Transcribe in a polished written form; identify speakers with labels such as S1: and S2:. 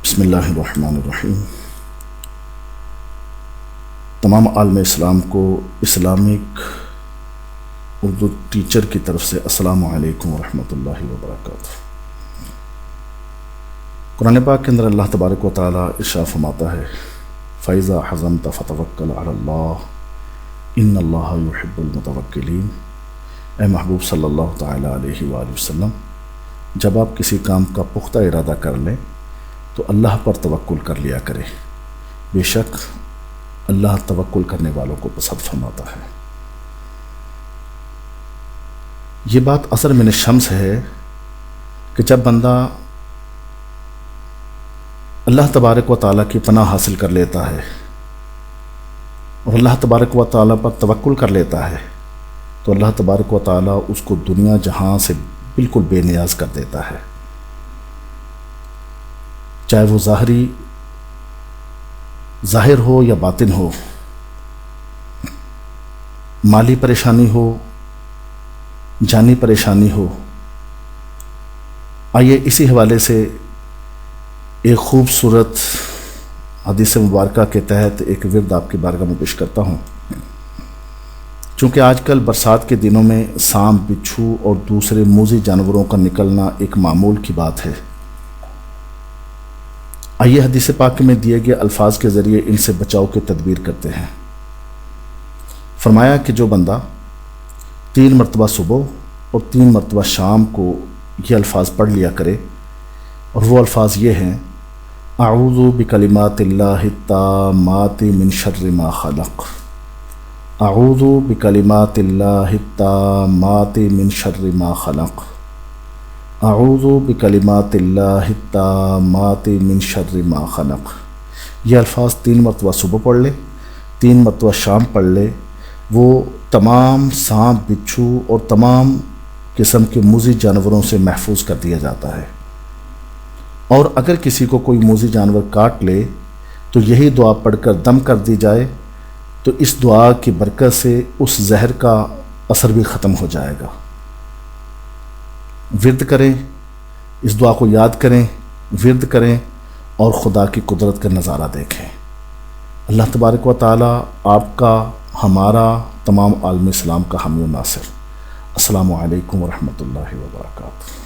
S1: بسم اللہ الرحمن الرحیم۔ تمام عالم اسلام کو اسلامک اردو ٹیچر کی طرف سے السلام علیکم ورحمۃ اللہ وبرکاتہ۔ قرآن پاک کے اندر اللہ تبارک و تعالیٰ ارشاد فرماتا ہے فَإِذَا حَزَمْتَ فَتَوَكَّلْ عَلَى اللَّهِ إِنَّ اللَّهَ يُحِبُّ الْمُتَوَكِّلِينَ۔ اے محبوب صلی اللہ تعالیٰ علیہ وآلہ وسلم، جب آپ کسی کام کا پختہ ارادہ کر لیں تو اللہ پر توکل کر لیا کرے، بے شک اللہ توکل کرنے والوں کو پسند فرماتا ہے۔ یہ بات اثر من الشمس ہے کہ جب بندہ اللہ تبارک و تعالیٰ کی پناہ حاصل کر لیتا ہے اور اللہ تبارک و تعالیٰ پر توکل کر لیتا ہے تو اللہ تبارک و تعالیٰ اس کو دنیا جہاں سے بالکل بے نیاز کر دیتا ہے، چاہے وہ ظاہر ہو یا باطن ہو، مالی پریشانی ہو، جانی پریشانی ہو۔ آئیے اسی حوالے سے ایک خوبصورت حدیث مبارکہ کے تحت ایک ورد آپ کی بارگاہ میں پیش کرتا ہوں۔ چونکہ آج کل برسات کے دنوں میں سانپ، بچھو اور دوسرے موذی جانوروں کا نکلنا ایک معمول کی بات ہے، آئیے حدیث پاک میں دیے گئے الفاظ کے ذریعے ان سے بچاؤ کی تدبیر کرتے ہیں۔ فرمایا کہ جو بندہ 3 مرتبہ صبح اور 3 مرتبہ شام کو یہ الفاظ پڑھ لیا کرے، اور وہ الفاظ یہ ہیں: اعوذ بکلمات اللہ التامات من شر ما خلق، اعوذ بکلمات اللہ التامات من شر ما خلق، اعوذ بکلمات اللہ التامات من شر ما خلق۔ یہ الفاظ 3 مرتبہ صبح پڑھ لے، 3 مرتبہ شام پڑھ لے، وہ تمام سانپ، بچھو اور تمام قسم کے موذی جانوروں سے محفوظ کر دیا جاتا ہے۔ اور اگر کسی کو کوئی موذی جانور کاٹ لے تو یہی دعا پڑھ کر دم کر دی جائے تو اس دعا کی برکت سے اس زہر کا اثر بھی ختم ہو جائے گا۔ ورد کریں، اس دعا کو یاد کریں، ورد کریں اور خدا کی قدرت کا نظارہ دیکھیں۔ اللہ تبارک و تعالیٰ آپ کا، ہمارا، تمام عالم اسلام کا حامی و ناصر۔ السلام علیکم ورحمۃ اللہ وبرکاتہ۔